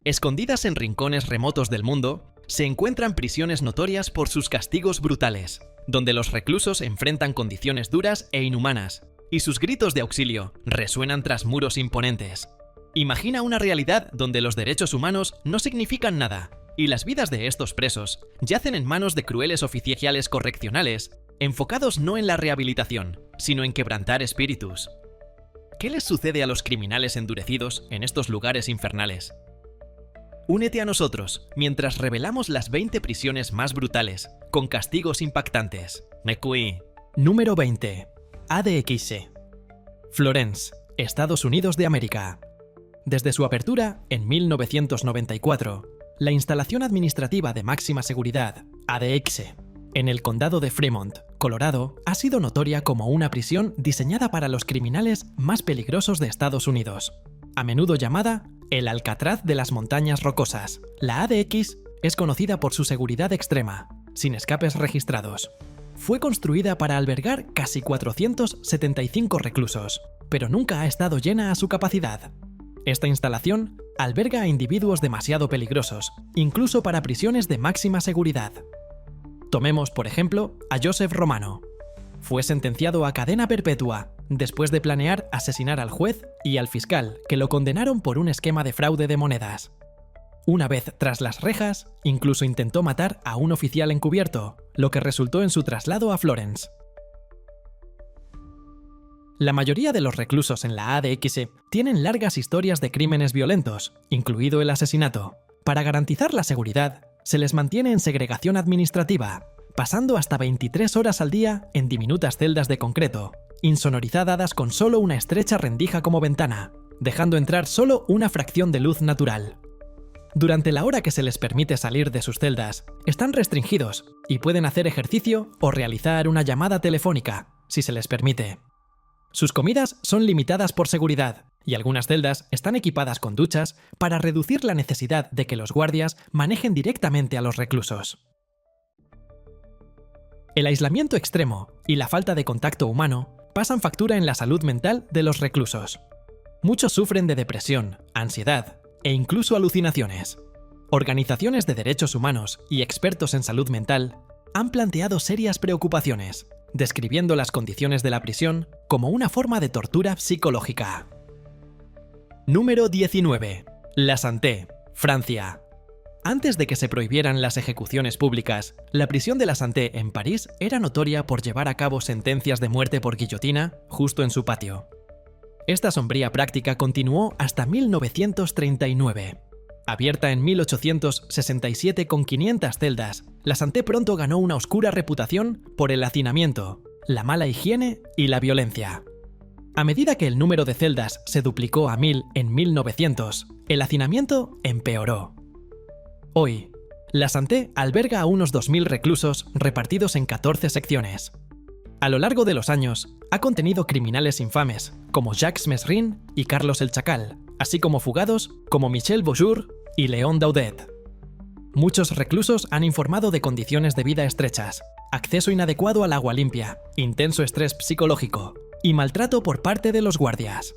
Escondidas en rincones remotos del mundo, se encuentran prisiones notorias por sus castigos brutales, donde los reclusos enfrentan condiciones duras e inhumanas, y sus gritos de auxilio resuenan tras muros imponentes. Imagina una realidad donde los derechos humanos no significan nada, y las vidas de estos presos yacen en manos de crueles oficiales correccionales, enfocados no en la rehabilitación, sino en quebrantar espíritus. ¿Qué les sucede a los criminales endurecidos en estos lugares infernales? Únete a nosotros mientras revelamos las 20 prisiones más brutales, con castigos impactantes. Mekui. Número 20. ADX. Florence, Estados Unidos de América. Desde su apertura, en 1994, la instalación administrativa de máxima seguridad, ADX, en el condado de Fremont, Colorado, ha sido notoria como una prisión diseñada para los criminales más peligrosos de Estados Unidos. A menudo llamada el Alcatraz de las Montañas Rocosas, la ADX es conocida por su seguridad extrema, sin escapes registrados. Fue construida para albergar casi 475 reclusos, pero nunca ha estado llena a su capacidad. Esta instalación alberga a individuos demasiado peligrosos, incluso para prisiones de máxima seguridad. Tomemos, por ejemplo, a Joseph Romano. Fue sentenciado a cadena perpetua, después de planear asesinar al juez y al fiscal, que lo condenaron por un esquema de fraude de monedas. Una vez tras las rejas, incluso intentó matar a un oficial encubierto, lo que resultó en su traslado a Florence. La mayoría de los reclusos en la ADX tienen largas historias de crímenes violentos, incluido el asesinato. Para garantizar la seguridad, se les mantiene en segregación administrativa, pasando hasta 23 horas al día en diminutas celdas de concreto, insonorizadas con solo una estrecha rendija como ventana, dejando entrar solo una fracción de luz natural. Durante la hora que se les permite salir de sus celdas, están restringidos y pueden hacer ejercicio o realizar una llamada telefónica, si se les permite. Sus comidas son limitadas por seguridad, y algunas celdas están equipadas con duchas para reducir la necesidad de que los guardias manejen directamente a los reclusos. El aislamiento extremo y la falta de contacto humano pasan factura en la salud mental de los reclusos. Muchos sufren de depresión, ansiedad e incluso alucinaciones. Organizaciones de derechos humanos y expertos en salud mental han planteado serias preocupaciones, describiendo las condiciones de la prisión como una forma de tortura psicológica. Número 19. La Santé, Francia. Antes de que se prohibieran las ejecuciones públicas, la prisión de la Santé en París era notoria por llevar a cabo sentencias de muerte por guillotina justo en su patio. Esta sombría práctica continuó hasta 1939. Abierta en 1867 con 500 celdas, la Santé pronto ganó una oscura reputación por el hacinamiento, la mala higiene y la violencia. A medida que el número de celdas se duplicó a 1000 en 1900, el hacinamiento empeoró. Hoy, la Santé alberga a unos 2000 reclusos repartidos en 14 secciones. A lo largo de los años, ha contenido criminales infames como Jacques Mesrin y Carlos el Chacal, así como fugados como Michel Beaujour y Léon Daudet. Muchos reclusos han informado de condiciones de vida estrechas, acceso inadecuado al agua limpia, intenso estrés psicológico y maltrato por parte de los guardias.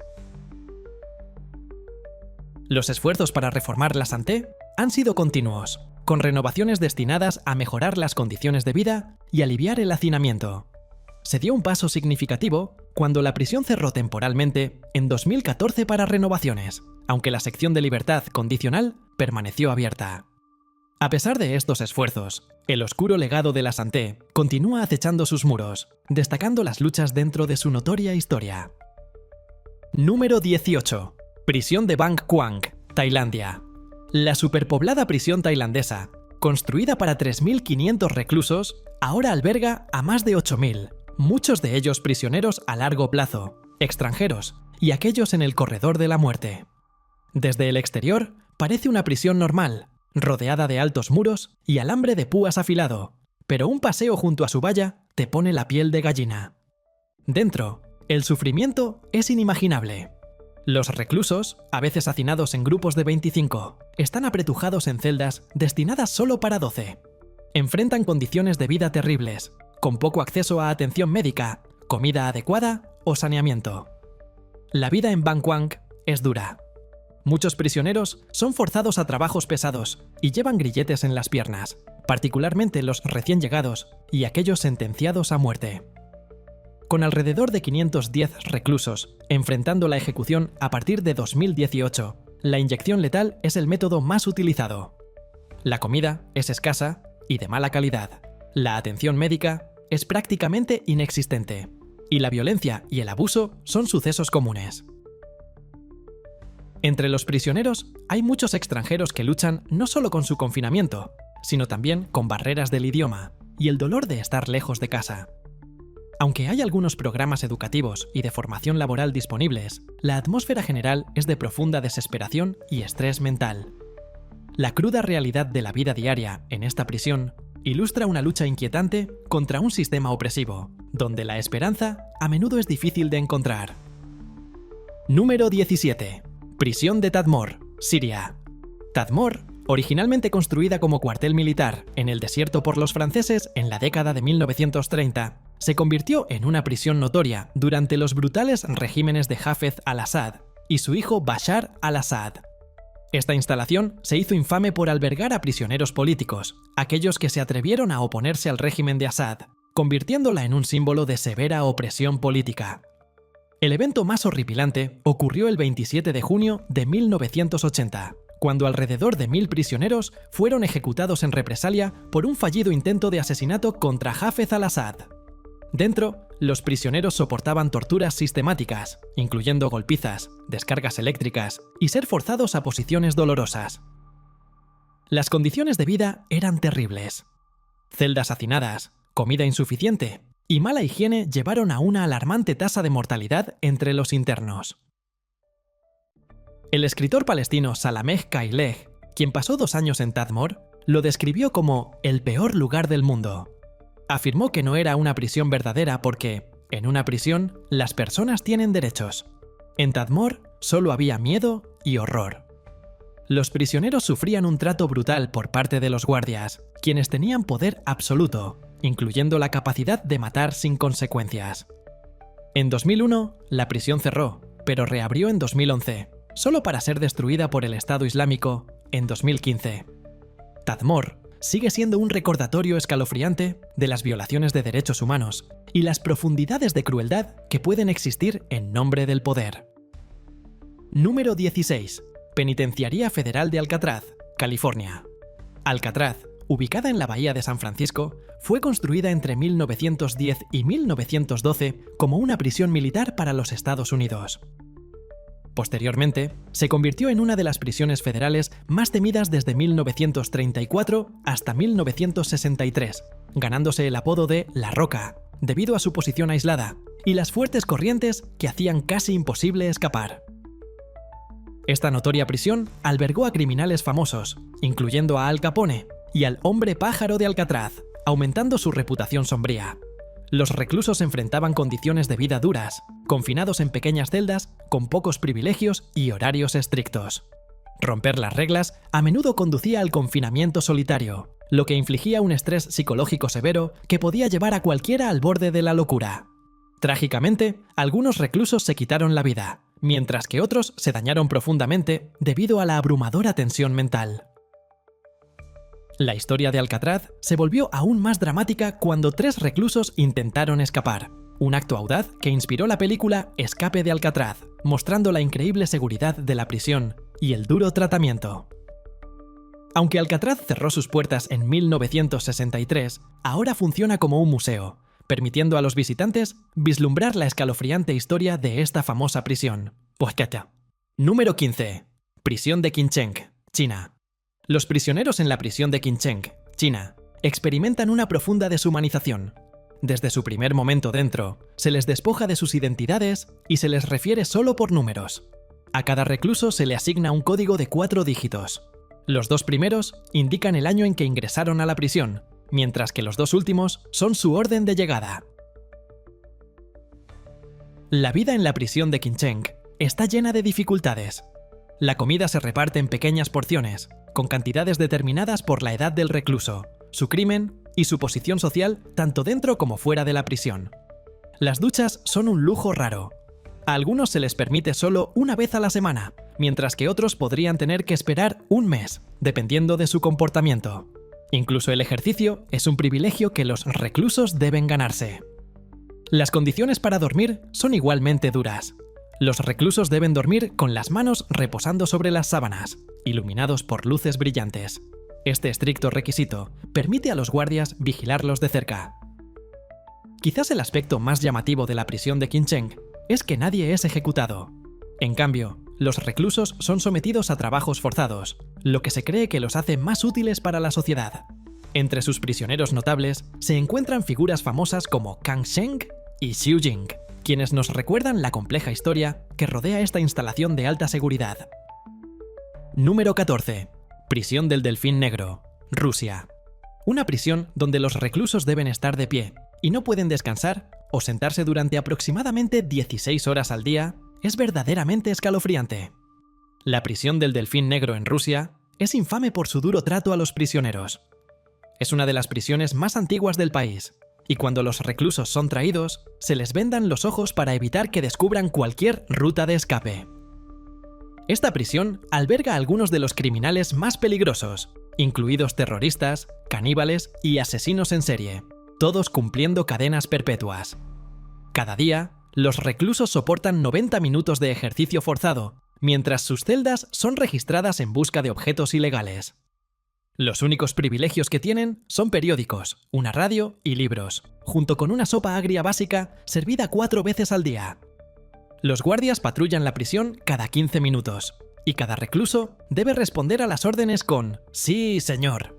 Los esfuerzos para reformar la Santé han sido continuos, con renovaciones destinadas a mejorar las condiciones de vida y aliviar el hacinamiento. Se dio un paso significativo cuando la prisión cerró temporalmente en 2014 para renovaciones, aunque la sección de libertad condicional permaneció abierta. A pesar de estos esfuerzos, el oscuro legado de la Santé continúa acechando sus muros, destacando las luchas dentro de su notoria historia. Número 18. Prisión de Bang Kwang, Tailandia. La superpoblada prisión tailandesa, construida para 3.500 reclusos, ahora alberga a más de 8.000, muchos de ellos prisioneros a largo plazo, extranjeros y aquellos en el corredor de la muerte. Desde el exterior, parece una prisión normal, rodeada de altos muros y alambre de púas afilado, pero un paseo junto a su valla te pone la piel de gallina. Dentro, el sufrimiento es inimaginable. Los reclusos, a veces hacinados en grupos de 25, están apretujados en celdas destinadas solo para 12. Enfrentan condiciones de vida terribles, con poco acceso a atención médica, comida adecuada o saneamiento. La vida en Bang Kwang es dura. Muchos prisioneros son forzados a trabajos pesados y llevan grilletes en las piernas, particularmente los recién llegados y aquellos sentenciados a muerte. Con alrededor de 510 reclusos enfrentando la ejecución a partir de 2018, la inyección letal es el método más utilizado. La comida es escasa y de mala calidad. La atención médica es prácticamente inexistente. Y la violencia y el abuso son sucesos comunes. Entre los prisioneros hay muchos extranjeros que luchan no solo con su confinamiento, sino también con barreras del idioma y el dolor de estar lejos de casa. Aunque hay algunos programas educativos y de formación laboral disponibles, la atmósfera general es de profunda desesperación y estrés mental. La cruda realidad de la vida diaria en esta prisión ilustra una lucha inquietante contra un sistema opresivo, donde la esperanza a menudo es difícil de encontrar. Número 17. Prisión de Tadmor, Siria. Tadmor, originalmente construida como cuartel militar en el desierto por los franceses en la década de 1930, se convirtió en una prisión notoria durante los brutales regímenes de Hafez al-Assad y su hijo Bashar al-Assad. Esta instalación se hizo infame por albergar a prisioneros políticos, aquellos que se atrevieron a oponerse al régimen de Assad, convirtiéndola en un símbolo de severa opresión política. El evento más horripilante ocurrió el 27 de junio de 1980, cuando alrededor de 1000 prisioneros fueron ejecutados en represalia por un fallido intento de asesinato contra Hafez al-Assad. Dentro, los prisioneros soportaban torturas sistemáticas, incluyendo golpizas, descargas eléctricas y ser forzados a posiciones dolorosas. Las condiciones de vida eran terribles. Celdas hacinadas, comida insuficiente y mala higiene llevaron a una alarmante tasa de mortalidad entre los internos. El escritor palestino Salameh Kaileh, quien pasó 2 años en Tadmor, lo describió como el peor lugar del mundo. Afirmó que no era una prisión verdadera porque, en una prisión, las personas tienen derechos. En Tadmor solo había miedo y horror. Los prisioneros sufrían un trato brutal por parte de los guardias, quienes tenían poder absoluto, incluyendo la capacidad de matar sin consecuencias. En 2001, la prisión cerró, pero reabrió en 2011, solo para ser destruida por el Estado Islámico en 2015. Tadmor sigue siendo un recordatorio escalofriante de las violaciones de derechos humanos y las profundidades de crueldad que pueden existir en nombre del poder. Número 16. Penitenciaría Federal de Alcatraz, California. Alcatraz, ubicada en la bahía de San Francisco, fue construida entre 1910 y 1912 como una prisión militar para los Estados Unidos. Posteriormente, se convirtió en una de las prisiones federales más temidas desde 1934 hasta 1963, ganándose el apodo de La Roca, debido a su posición aislada y las fuertes corrientes que hacían casi imposible escapar. Esta notoria prisión albergó a criminales famosos, incluyendo a Al Capone y al hombre pájaro de Alcatraz, aumentando su reputación sombría. Los reclusos enfrentaban condiciones de vida duras, confinados en pequeñas celdas con pocos privilegios y horarios estrictos. Romper las reglas a menudo conducía al confinamiento solitario, lo que infligía un estrés psicológico severo que podía llevar a cualquiera al borde de la locura. Trágicamente, algunos reclusos se quitaron la vida, mientras que otros se dañaron profundamente debido a la abrumadora tensión mental. La historia de Alcatraz se volvió aún más dramática cuando 3 reclusos intentaron escapar, un acto audaz que inspiró la película Escape de Alcatraz, mostrando la increíble seguridad de la prisión y el duro tratamiento. Aunque Alcatraz cerró sus puertas en 1963, ahora funciona como un museo, permitiendo a los visitantes vislumbrar la escalofriante historia de esta famosa prisión. Número 15. Prisión de Qincheng, China. Los prisioneros en la prisión de Qincheng, China, experimentan una profunda deshumanización. Desde su primer momento dentro, se les despoja de sus identidades y se les refiere solo por números. A cada recluso se le asigna un código de 4 dígitos. Los 2 primeros indican el año en que ingresaron a la prisión, mientras que los 2 últimos son su orden de llegada. La vida en la prisión de Qincheng está llena de dificultades. La comida se reparte en pequeñas porciones, con cantidades determinadas por la edad del recluso, su crimen y su posición social tanto dentro como fuera de la prisión. Las duchas son un lujo raro. A algunos se les permite solo una vez a la semana, mientras que otros podrían tener que esperar un mes, dependiendo de su comportamiento. Incluso el ejercicio es un privilegio que los reclusos deben ganarse. Las condiciones para dormir son igualmente duras. Los reclusos deben dormir con las manos reposando sobre las sábanas, iluminados por luces brillantes. Este estricto requisito permite a los guardias vigilarlos de cerca. Quizás el aspecto más llamativo de la prisión de Khinh Cheng es que nadie es ejecutado. En cambio, los reclusos son sometidos a trabajos forzados, lo que se cree que los hace más útiles para la sociedad. Entre sus prisioneros notables se encuentran figuras famosas como Kang Sheng y Xiu Jing, quienes nos recuerdan la compleja historia que rodea esta instalación de alta seguridad. Número 14. Prisión del Delfín Negro, Rusia. Una prisión donde los reclusos deben estar de pie y no pueden descansar o sentarse durante aproximadamente 16 horas al día es verdaderamente escalofriante. La prisión del Delfín Negro en Rusia es infame por su duro trato a los prisioneros. Es una de las prisiones más antiguas del país, y cuando los reclusos son traídos, se les vendan los ojos para evitar que descubran cualquier ruta de escape. Esta prisión alberga a algunos de los criminales más peligrosos, incluidos terroristas, caníbales y asesinos en serie, todos cumpliendo cadenas perpetuas. Cada día, los reclusos soportan 90 minutos de ejercicio forzado, mientras sus celdas son registradas en busca de objetos ilegales. Los únicos privilegios que tienen son periódicos, una radio y libros, junto con una sopa agria básica servida 4 veces al día. Los guardias patrullan la prisión cada 15 minutos, y cada recluso debe responder a las órdenes con «Sí, señor».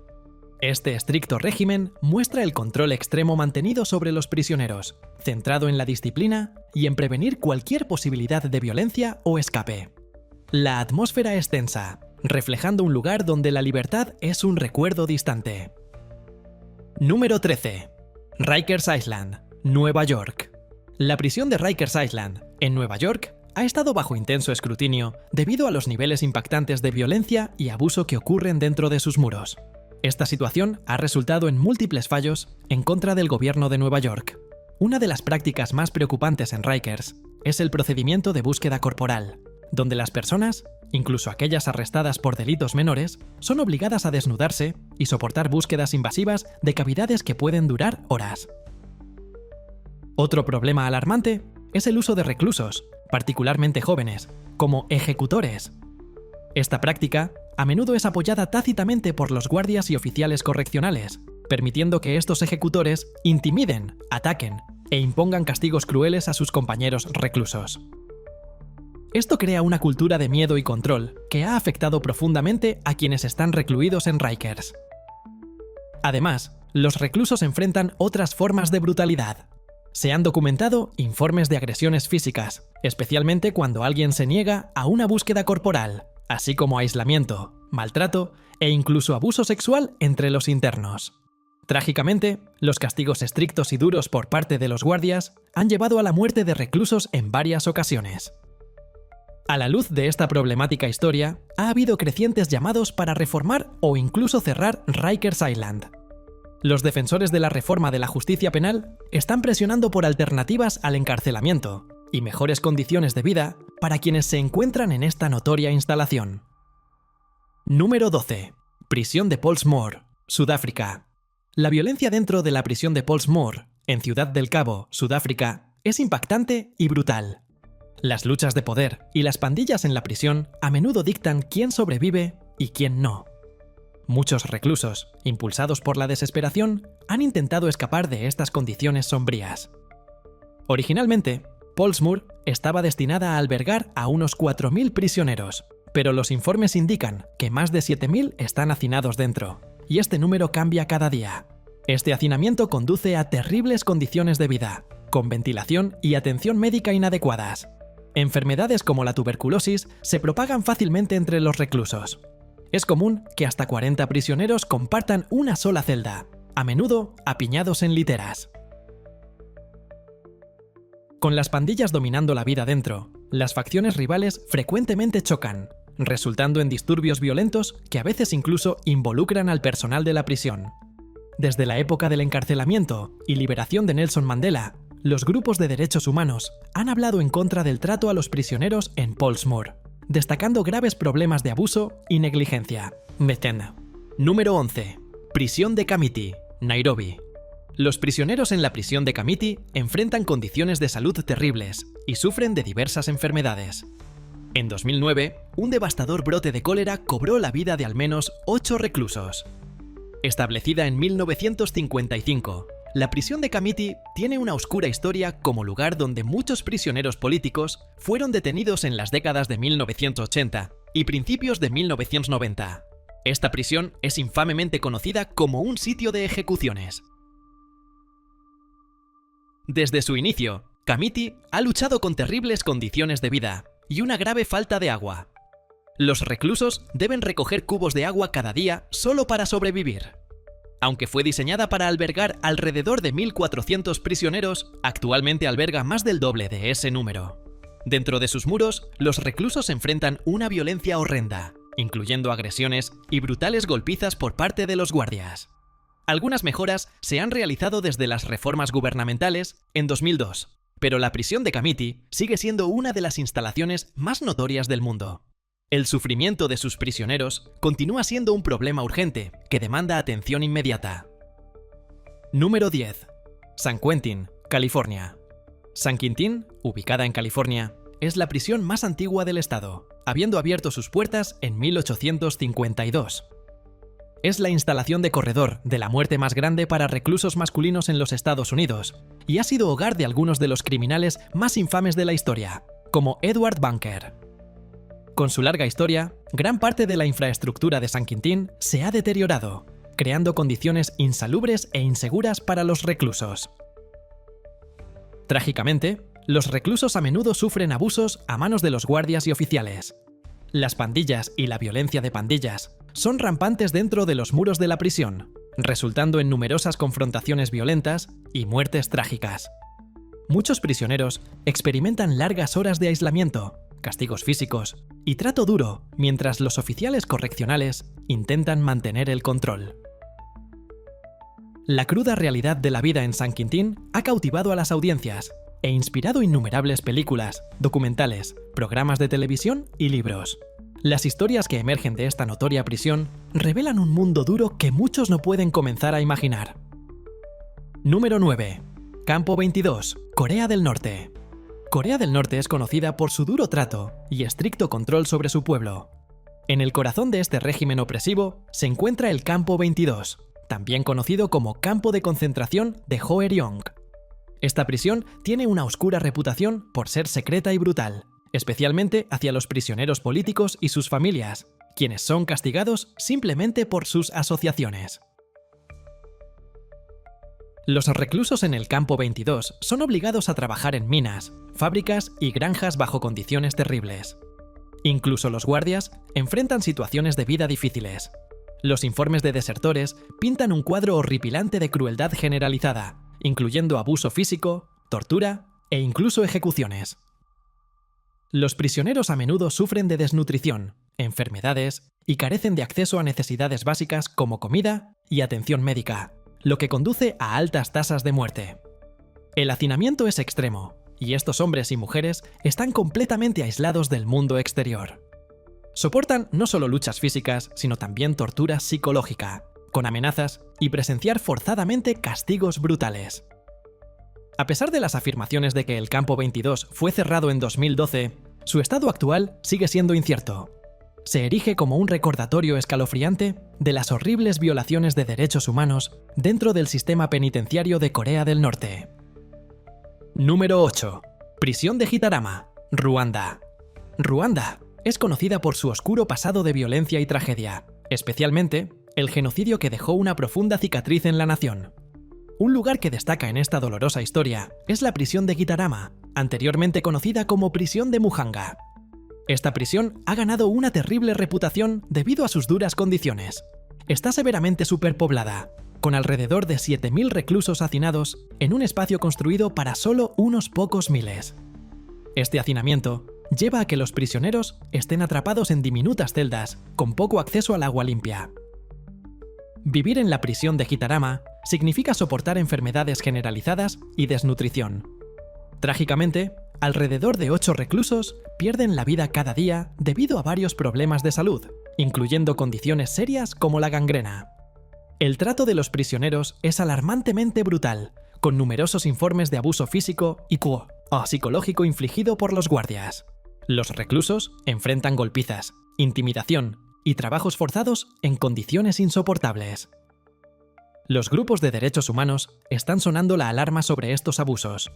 Este estricto régimen muestra el control extremo mantenido sobre los prisioneros, centrado en la disciplina y en prevenir cualquier posibilidad de violencia o escape. La atmósfera es tensa, reflejando un lugar donde la libertad es un recuerdo distante. Número 13. Rikers Island, Nueva York. La prisión de Rikers Island, en Nueva York, ha estado bajo intenso escrutinio debido a los niveles impactantes de violencia y abuso que ocurren dentro de sus muros. Esta situación ha resultado en múltiples fallos en contra del gobierno de Nueva York. Una de las prácticas más preocupantes en Rikers es el procedimiento de búsqueda corporal, donde las personas, incluso aquellas arrestadas por delitos menores, son obligadas a desnudarse y soportar búsquedas invasivas de cavidades que pueden durar horas. Otro problema alarmante es el uso de reclusos, particularmente jóvenes, como ejecutores. Esta práctica a menudo es apoyada tácitamente por los guardias y oficiales correccionales, permitiendo que estos ejecutores intimiden, ataquen e impongan castigos crueles a sus compañeros reclusos. Esto crea una cultura de miedo y control que ha afectado profundamente a quienes están recluidos en Rikers. Además, los reclusos enfrentan otras formas de brutalidad. Se han documentado informes de agresiones físicas, especialmente cuando alguien se niega a una búsqueda corporal, así como aislamiento, maltrato e incluso abuso sexual entre los internos. Trágicamente, los castigos estrictos y duros por parte de los guardias han llevado a la muerte de reclusos en varias ocasiones. A la luz de esta problemática historia, ha habido crecientes llamados para reformar o incluso cerrar Rikers Island. Los defensores de la reforma de la justicia penal están presionando por alternativas al encarcelamiento y mejores condiciones de vida para quienes se encuentran en esta notoria instalación. Número 12. Prisión de Pollsmoor, Sudáfrica. La violencia dentro de la prisión de Pollsmoor, en Ciudad del Cabo, Sudáfrica, es impactante y brutal. Las luchas de poder y las pandillas en la prisión a menudo dictan quién sobrevive y quién no. Muchos reclusos, impulsados por la desesperación, han intentado escapar de estas condiciones sombrías. Originalmente, Pollsmoor estaba destinada a albergar a unos 4.000 prisioneros, pero los informes indican que más de 7.000 están hacinados dentro, y este número cambia cada día. Este hacinamiento conduce a terribles condiciones de vida, con ventilación y atención médica inadecuadas. Enfermedades como la tuberculosis se propagan fácilmente entre los reclusos. Es común que hasta 40 prisioneros compartan una sola celda, a menudo apiñados en literas. Con las pandillas dominando la vida dentro, las facciones rivales frecuentemente chocan, resultando en disturbios violentos que a veces incluso involucran al personal de la prisión. Desde la época del encarcelamiento y liberación de Nelson Mandela, los grupos de derechos humanos han hablado en contra del trato a los prisioneros en Portsmouth, destacando graves problemas de abuso y negligencia. Número 11. Prisión de Kamiti, Nairobi. Los prisioneros en la prisión de Kamiti enfrentan condiciones de salud terribles y sufren de diversas enfermedades. En 2009, un devastador brote de cólera cobró la vida de al menos 8 reclusos. Establecida en 1955, la prisión de Kamiti tiene una oscura historia como lugar donde muchos prisioneros políticos fueron detenidos en las décadas de 1980 y principios de 1990. Esta prisión es infamemente conocida como un sitio de ejecuciones. Desde su inicio, Kamiti ha luchado con terribles condiciones de vida y una grave falta de agua. Los reclusos deben recoger cubos de agua cada día solo para sobrevivir. Aunque fue diseñada para albergar alrededor de 1.400 prisioneros, actualmente alberga más del doble de ese número. Dentro de sus muros, los reclusos enfrentan una violencia horrenda, incluyendo agresiones y brutales golpizas por parte de los guardias. Algunas mejoras se han realizado desde las reformas gubernamentales en 2002, pero la prisión de Kamiti sigue siendo una de las instalaciones más notorias del mundo. El sufrimiento de sus prisioneros continúa siendo un problema urgente que demanda atención inmediata. Número 10. San Quentin, California. San Quentin, ubicada en California, es la prisión más antigua del estado, habiendo abierto sus puertas en 1852. Es la instalación de corredor de la muerte más grande para reclusos masculinos en los Estados Unidos y ha sido hogar de algunos de los criminales más infames de la historia, como Edward Bunker. Con su larga historia, gran parte de la infraestructura de San Quentin se ha deteriorado, creando condiciones insalubres e inseguras para los reclusos. Trágicamente, los reclusos a menudo sufren abusos a manos de los guardias y oficiales. Las pandillas y la violencia de pandillas son rampantes dentro de los muros de la prisión, resultando en numerosas confrontaciones violentas y muertes trágicas. Muchos prisioneros experimentan largas horas de aislamiento, castigos físicos y trato duro mientras los oficiales correccionales intentan mantener el control. La cruda realidad de la vida en San Quentin ha cautivado a las audiencias e inspirado innumerables películas, documentales, programas de televisión y libros. Las historias que emergen de esta notoria prisión revelan un mundo duro que muchos no pueden comenzar a imaginar. Número 9. Campo 22, Corea del Norte. Corea del Norte es conocida por su duro trato y estricto control sobre su pueblo. En el corazón de este régimen opresivo se encuentra el Campo 22, también conocido como Campo de Concentración de Joeryong. Esta prisión tiene una oscura reputación por ser secreta y brutal, especialmente hacia los prisioneros políticos y sus familias, quienes son castigados simplemente por sus asociaciones. Los reclusos en el Campo 22 son obligados a trabajar en minas, fábricas y granjas bajo condiciones terribles. Incluso los guardias enfrentan situaciones de vida difíciles. Los informes de desertores pintan un cuadro horripilante de crueldad generalizada, incluyendo abuso físico, tortura e incluso ejecuciones. Los prisioneros a menudo sufren de desnutrición, enfermedades y carecen de acceso a necesidades básicas como comida y atención médica, lo que conduce a altas tasas de muerte. El hacinamiento es extremo, y estos hombres y mujeres están completamente aislados del mundo exterior. Soportan no solo luchas físicas, sino también tortura psicológica, con amenazas y presenciar forzadamente castigos brutales. A pesar de las afirmaciones de que el Campo 22 fue cerrado en 2012, su estado actual sigue siendo incierto. Se erige como un recordatorio escalofriante de las horribles violaciones de derechos humanos dentro del sistema penitenciario de Corea del Norte. Número 8. Prisión de Gitarama, Ruanda. Ruanda es conocida por su oscuro pasado de violencia y tragedia, especialmente el genocidio que dejó una profunda cicatriz en la nación. Un lugar que destaca en esta dolorosa historia es la prisión de Gitarama, anteriormente conocida como prisión de Muhanga. Esta prisión ha ganado una terrible reputación debido a sus duras condiciones. Está severamente superpoblada, con alrededor de 7.000 reclusos hacinados en un espacio construido para solo unos pocos miles. Este hacinamiento lleva a que los prisioneros estén atrapados en diminutas celdas con poco acceso al agua limpia. Vivir en la prisión de Gitarama significa soportar enfermedades generalizadas y desnutrición. Trágicamente, alrededor de 8 reclusos pierden la vida cada día debido a varios problemas de salud, incluyendo condiciones serias como la gangrena. El trato de los prisioneros es alarmantemente brutal, con numerosos informes de abuso físico y o psicológico infligido por los guardias. Los reclusos enfrentan golpizas, intimidación y trabajos forzados en condiciones insoportables. Los grupos de derechos humanos están sonando la alarma sobre estos abusos.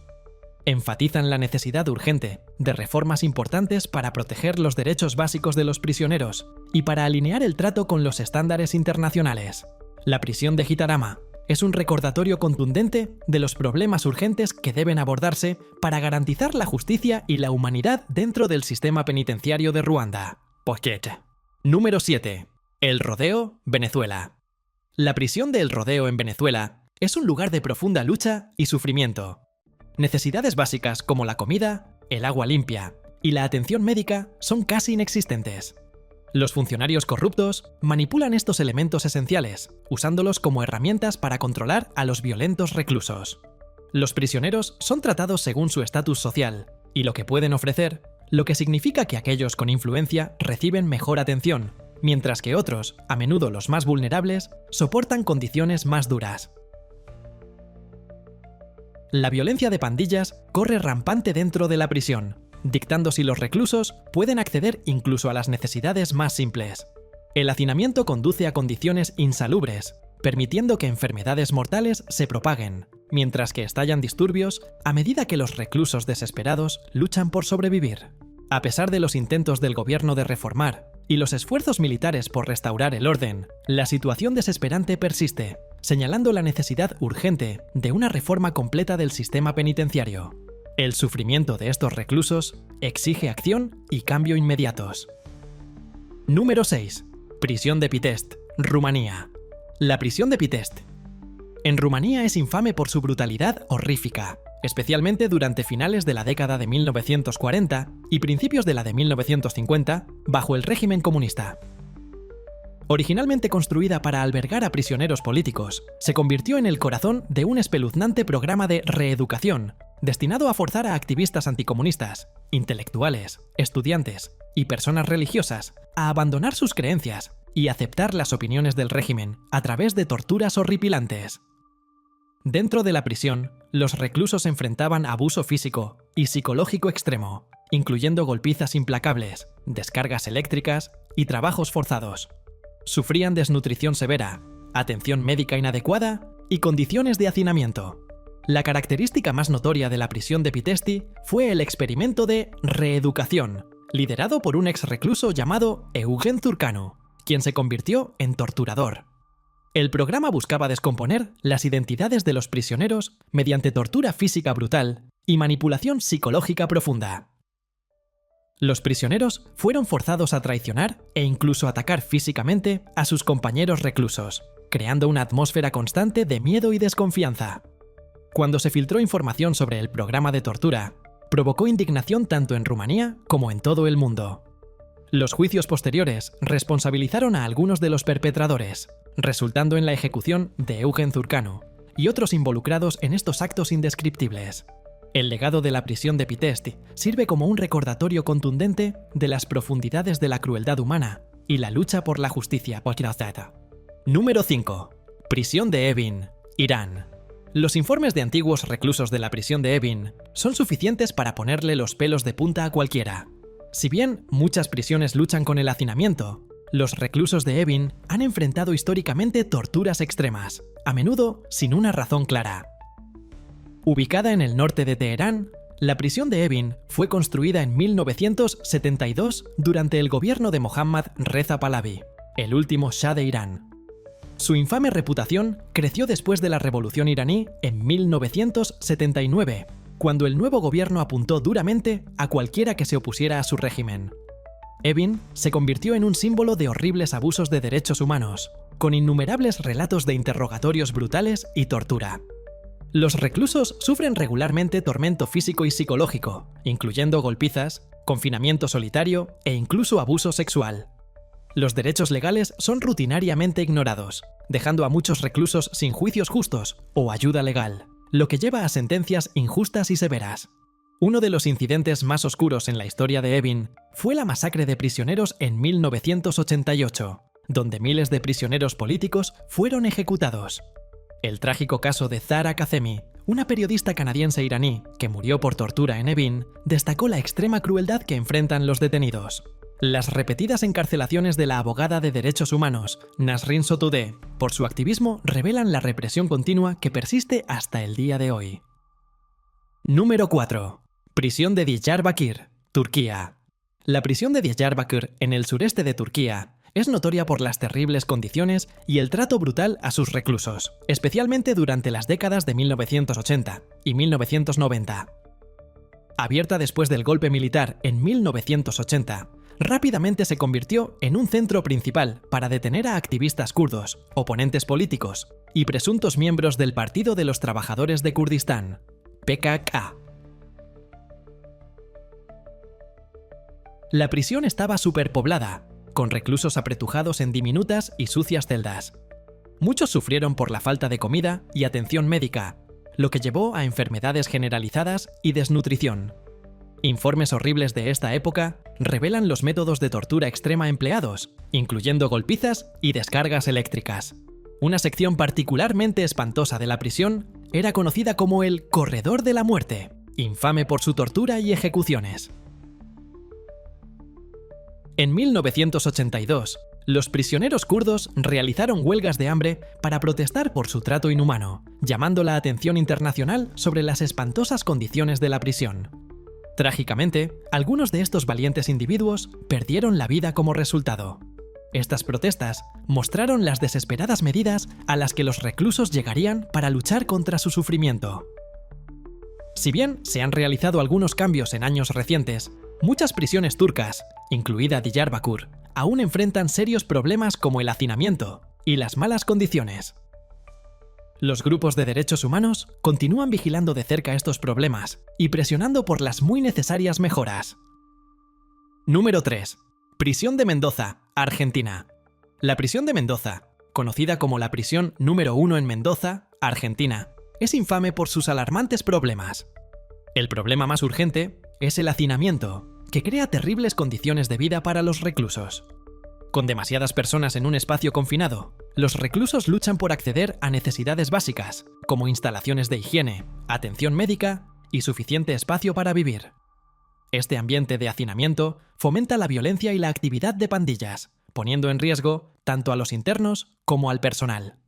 Enfatizan la necesidad urgente de reformas importantes para proteger los derechos básicos de los prisioneros y para alinear el trato con los estándares internacionales. La prisión de Gitarama es un recordatorio contundente de los problemas urgentes que deben abordarse para garantizar la justicia y la humanidad dentro del sistema penitenciario de Ruanda. Número 7. El Rodeo, Venezuela. La prisión de El Rodeo en Venezuela es un lugar de profunda lucha y sufrimiento. Necesidades básicas como la comida, el agua limpia y la atención médica son casi inexistentes. Los funcionarios corruptos manipulan estos elementos esenciales, usándolos como herramientas para controlar a los violentos reclusos. Los prisioneros son tratados según su estatus social y lo que pueden ofrecer, lo que significa que aquellos con influencia reciben mejor atención, mientras que otros, a menudo los más vulnerables, soportan condiciones más duras. La violencia de pandillas corre rampante dentro de la prisión, dictando si los reclusos pueden acceder incluso a las necesidades más simples. El hacinamiento conduce a condiciones insalubres, permitiendo que enfermedades mortales se propaguen, mientras que estallan disturbios a medida que los reclusos desesperados luchan por sobrevivir. A pesar de los intentos del gobierno de reformar y los esfuerzos militares por restaurar el orden, la situación desesperante persiste, señalando la necesidad urgente de una reforma completa del sistema penitenciario. El sufrimiento de estos reclusos exige acción y cambio inmediatos. Número 6. Prisión de Pitești, Rumanía. La prisión de Pitești. En Rumanía es infame por su brutalidad horrífica, especialmente durante finales de la década de 1940 y principios de la de 1950, bajo el régimen comunista. Originalmente construida para albergar a prisioneros políticos, se convirtió en el corazón de un espeluznante programa de reeducación, destinado a forzar a activistas anticomunistas, intelectuales, estudiantes y personas religiosas a abandonar sus creencias y aceptar las opiniones del régimen a través de torturas horripilantes. Dentro de la prisión, los reclusos enfrentaban abuso físico y psicológico extremo, incluyendo golpizas implacables, descargas eléctricas y trabajos forzados. Sufrían desnutrición severa, atención médica inadecuada y condiciones de hacinamiento. La característica más notoria de la prisión de Pitești fue el experimento de reeducación, liderado por un ex recluso llamado Eugen Țurcanu, quien se convirtió en torturador. El programa buscaba descomponer las identidades de los prisioneros mediante tortura física brutal y manipulación psicológica profunda. Los prisioneros fueron forzados a traicionar e incluso atacar físicamente a sus compañeros reclusos, creando una atmósfera constante de miedo y desconfianza. Cuando se filtró información sobre el programa de tortura, provocó indignación tanto en Rumanía como en todo el mundo. Los juicios posteriores responsabilizaron a algunos de los perpetradores, resultando en la ejecución de Eugen Țurcanu y otros involucrados en estos actos indescriptibles. El legado de la prisión de Pitești sirve como un recordatorio contundente de las profundidades de la crueldad humana y la lucha por la justicia. Número 5. Prisión de Evin, Irán. Los informes de antiguos reclusos de la prisión de Evin son suficientes para ponerle los pelos de punta a cualquiera. Si bien muchas prisiones luchan con el hacinamiento, los reclusos de Evin han enfrentado históricamente torturas extremas, a menudo sin una razón clara. Ubicada en el norte de Teherán, la prisión de Evin fue construida en 1972 durante el gobierno de Mohammad Reza Pahlavi, el último Shah de Irán. Su infame reputación creció después de la revolución iraní en 1979, cuando el nuevo gobierno apuntó duramente a cualquiera que se opusiera a su régimen. Evin se convirtió en un símbolo de horribles abusos de derechos humanos, con innumerables relatos de interrogatorios brutales y tortura. Los reclusos sufren regularmente tormento físico y psicológico, incluyendo golpizas, confinamiento solitario e incluso abuso sexual. Los derechos legales son rutinariamente ignorados, dejando a muchos reclusos sin juicios justos o ayuda legal, lo que lleva a sentencias injustas y severas. Uno de los incidentes más oscuros en la historia de Evin fue la masacre de prisioneros en 1988, donde miles de prisioneros políticos fueron ejecutados. El trágico caso de Zahra Kazemi, una periodista canadiense iraní que murió por tortura en Evin, destacó la extrema crueldad que enfrentan los detenidos. Las repetidas encarcelaciones de la abogada de derechos humanos, Nasrin Sotoudeh, por su activismo revelan la represión continua que persiste hasta el día de hoy. Número 4. Prisión de Diyarbakır, Turquía. La prisión de Diyarbakır, en el sureste de Turquía, es notoria por las terribles condiciones y el trato brutal a sus reclusos, especialmente durante las décadas de 1980 y 1990. Abierta después del golpe militar en 1980, rápidamente se convirtió en un centro principal para detener a activistas kurdos, oponentes políticos y presuntos miembros del Partido de los Trabajadores de Kurdistán, PKK. La prisión estaba superpoblada, con reclusos apretujados en diminutas y sucias celdas. Muchos sufrieron por la falta de comida y atención médica, lo que llevó a enfermedades generalizadas y desnutrición. Informes horribles de esta época revelan los métodos de tortura extrema empleados, incluyendo golpizas y descargas eléctricas. Una sección particularmente espantosa de la prisión era conocida como el Corredor de la Muerte, infame por su tortura y ejecuciones. En 1982, los prisioneros kurdos realizaron huelgas de hambre para protestar por su trato inhumano, llamando la atención internacional sobre las espantosas condiciones de la prisión. Trágicamente, algunos de estos valientes individuos perdieron la vida como resultado. Estas protestas mostraron las desesperadas medidas a las que los reclusos llegarían para luchar contra su sufrimiento. Si bien se han realizado algunos cambios en años recientes, muchas prisiones turcas, incluida Diyarbakır, aún enfrentan serios problemas como el hacinamiento y las malas condiciones. Los grupos de derechos humanos continúan vigilando de cerca estos problemas y presionando por las muy necesarias mejoras. Número 3. Prisión de Mendoza, Argentina. La prisión de Mendoza, conocida como la prisión número 1 en Mendoza, Argentina, es infame por sus alarmantes problemas. El problema más urgente es el hacinamiento, que crea terribles condiciones de vida para los reclusos. Con demasiadas personas en un espacio confinado, los reclusos luchan por acceder a necesidades básicas, como instalaciones de higiene, atención médica y suficiente espacio para vivir. Este ambiente de hacinamiento fomenta la violencia y la actividad de pandillas, poniendo en riesgo tanto a los internos como al personal.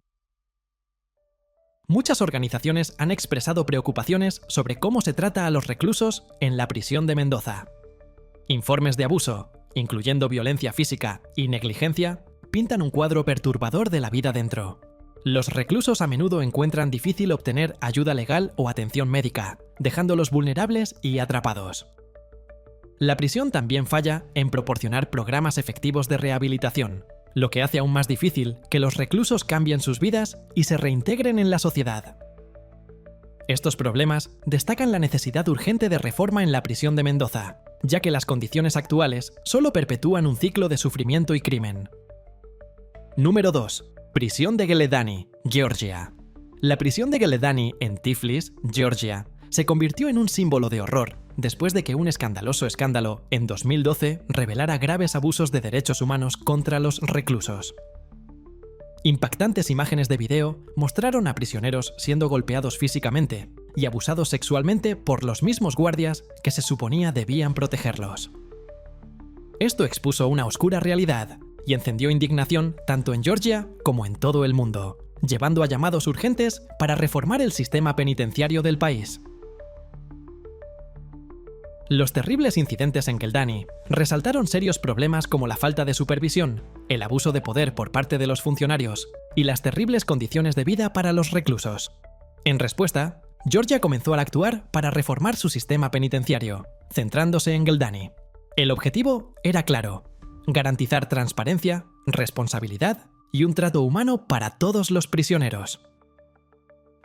Muchas organizaciones han expresado preocupaciones sobre cómo se trata a los reclusos en la prisión de Mendoza. Informes de abuso, incluyendo violencia física y negligencia, pintan un cuadro perturbador de la vida dentro. Los reclusos a menudo encuentran difícil obtener ayuda legal o atención médica, dejándolos vulnerables y atrapados. La prisión también falla en proporcionar programas efectivos de rehabilitación, lo que hace aún más difícil que los reclusos cambien sus vidas y se reintegren en la sociedad. Estos problemas destacan la necesidad urgente de reforma en la prisión de Mendoza, ya que las condiciones actuales solo perpetúan un ciclo de sufrimiento y crimen. Número 2. Prisión de Geledani, Georgia. La prisión de Geledani en Tiflis, Georgia, se convirtió en un símbolo de horror después de que un escandaloso escándalo en 2012 revelara graves abusos de derechos humanos contra los reclusos. Impactantes imágenes de video mostraron a prisioneros siendo golpeados físicamente y abusados sexualmente por los mismos guardias que se suponía debían protegerlos. Esto expuso una oscura realidad y encendió indignación tanto en Georgia como en todo el mundo, llevando a llamados urgentes para reformar el sistema penitenciario del país. Los terribles incidentes en Geldani resaltaron serios problemas como la falta de supervisión, el abuso de poder por parte de los funcionarios y las terribles condiciones de vida para los reclusos. En respuesta, Georgia comenzó a actuar para reformar su sistema penitenciario, centrándose en Geldani. El objetivo era claro: garantizar transparencia, responsabilidad y un trato humano para todos los prisioneros.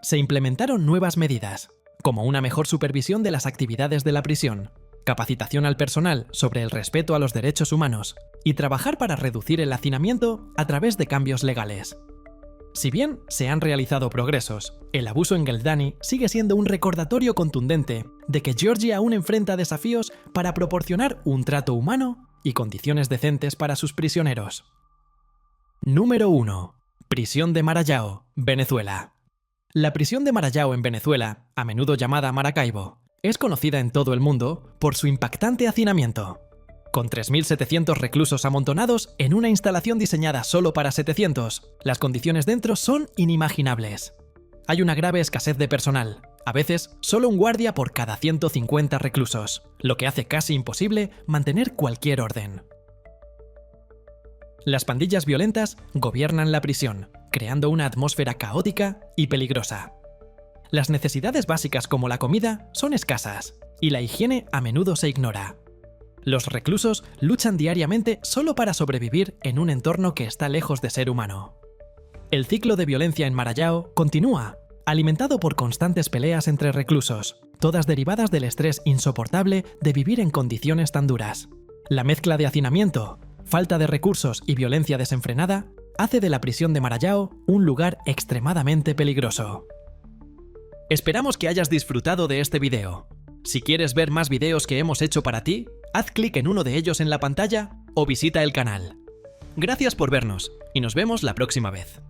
Se implementaron nuevas medidas, como una mejor supervisión de las actividades de la prisión, capacitación al personal sobre el respeto a los derechos humanos y trabajar para reducir el hacinamiento a través de cambios legales. Si bien se han realizado progresos, el abuso en Gueldani sigue siendo un recordatorio contundente de que Georgia aún enfrenta desafíos para proporcionar un trato humano y condiciones decentes para sus prisioneros. Número 1. Prisión de Marayao, Venezuela. La prisión de Marayao en Venezuela, a menudo llamada Maracaibo, es conocida en todo el mundo por su impactante hacinamiento. Con 3.700 reclusos amontonados en una instalación diseñada solo para 700, las condiciones dentro son inimaginables. Hay una grave escasez de personal, a veces solo un guardia por cada 150 reclusos, lo que hace casi imposible mantener cualquier orden. Las pandillas violentas gobiernan la prisión, creando una atmósfera caótica y peligrosa. Las necesidades básicas como la comida son escasas, y la higiene a menudo se ignora. Los reclusos luchan diariamente solo para sobrevivir en un entorno que está lejos de ser humano. El ciclo de violencia en Marayao continúa, alimentado por constantes peleas entre reclusos, todas derivadas del estrés insoportable de vivir en condiciones tan duras. La mezcla de hacinamiento, falta de recursos y violencia desenfrenada hace de la prisión de Marayao un lugar extremadamente peligroso. Esperamos que hayas disfrutado de este video. Si quieres ver más videos que hemos hecho para ti, haz clic en uno de ellos en la pantalla o visita el canal. Gracias por vernos y nos vemos la próxima vez.